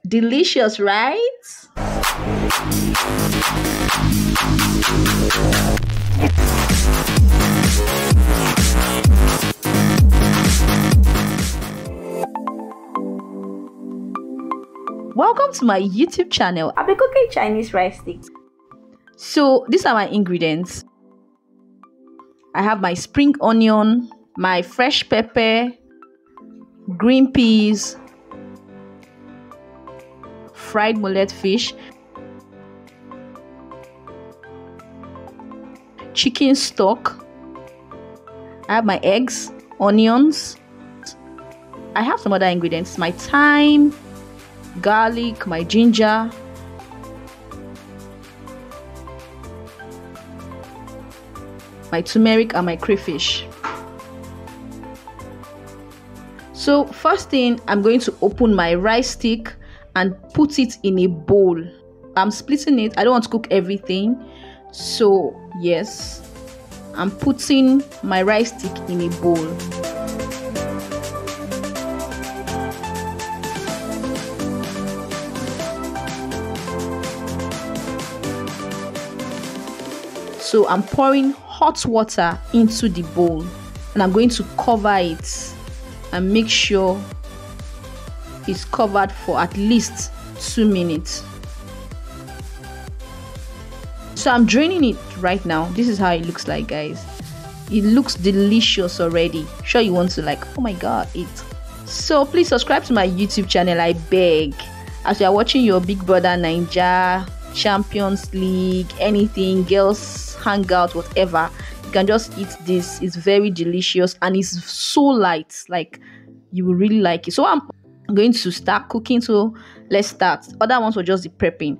Delicious, right? Welcome to my YouTube channel. I'll be cooking Chinese rice sticks. So these are my ingredients. I have my spring onion, my fresh pepper, green peas, fried mullet fish, chicken stock. I have my eggs, onions. I have some other ingredients, my thyme, garlic, my ginger, my turmeric, and my crayfish. So first thing, I'm going to open my rice stick and put it in a bowl. I'm splitting it. I don't want to cook everything, so yes, I'm putting my rice stick in a bowl. So I'm pouring hot water into the bowl and I'm going to cover it and make sure it's covered for at least 2 minutes. So I'm draining it right now. This is how it looks like, guys. It looks delicious already. Sure you want to, like, oh my god, eat. So please subscribe to my YouTube channel, I beg. As you are watching your Big Brother Naija, Champions League, anything, girls hangout, whatever, you can just eat this. It's very delicious and it's so light, like you will really like it. So I'm going to start cooking, so let's start. Other ones were just the prepping.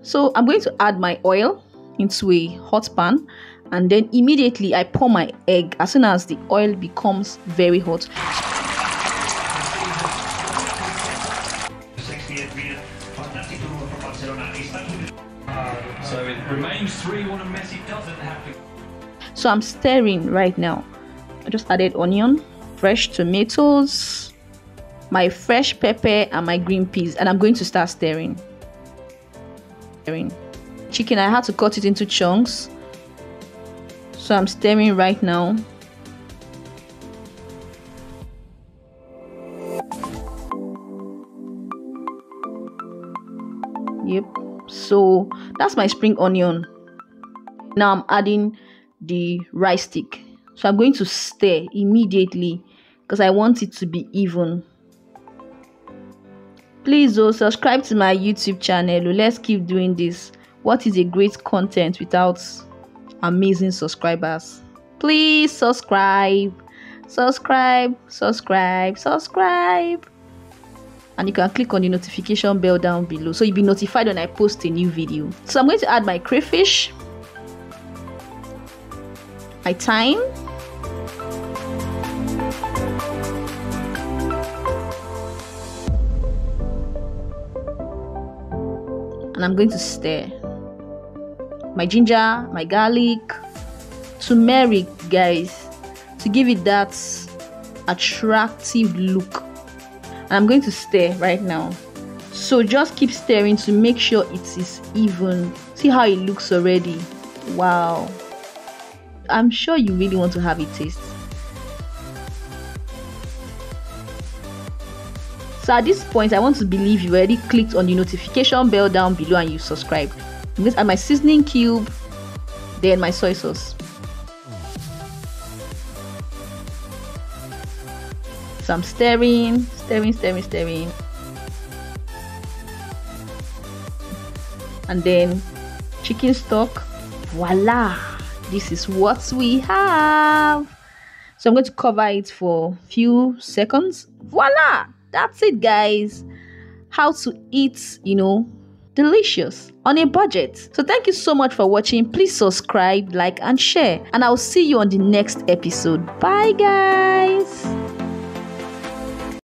So I'm going to add my oil into a hot pan, and then immediately I pour my egg as soon as the oil becomes very hot. So it remains 3-1 and Messi doesn't have to. So I'm stirring right now. I just added onion, fresh tomatoes, my fresh pepper, and my green peas, and I'm going to start stirring. Chicken, I had to cut it into chunks, so I'm stirring right now. Yep, so that's my spring onion. Now I'm adding the rice stick, so I'm going to stir immediately because I want it to be even. Please subscribe to my YouTube channel. Let's keep doing this. What is a great content without amazing subscribers? Please subscribe. And you can click on the notification bell down below so you'll be notified when I post a new video. So I'm going to add my crayfish, my thyme, and I'm going to stir my ginger, my garlic, turmeric, guys, to give it that attractive look. And I'm going to stir right now. So just keep stirring to make sure it is even. See how it looks already. Wow, I'm sure you really want to have it taste. So at this point, I want to believe you already clicked on the notification bell down below and you subscribed. I'm going to add my seasoning cube, then my soy sauce. So I'm stirring. And then chicken stock. Voila! This is what we have. So I'm going to cover it for a few seconds. Voila! That's it, guys. How to eat, delicious on a budget. So thank you so much for watching. Please subscribe, like, and share. And I'll see you on the next episode. Bye, guys.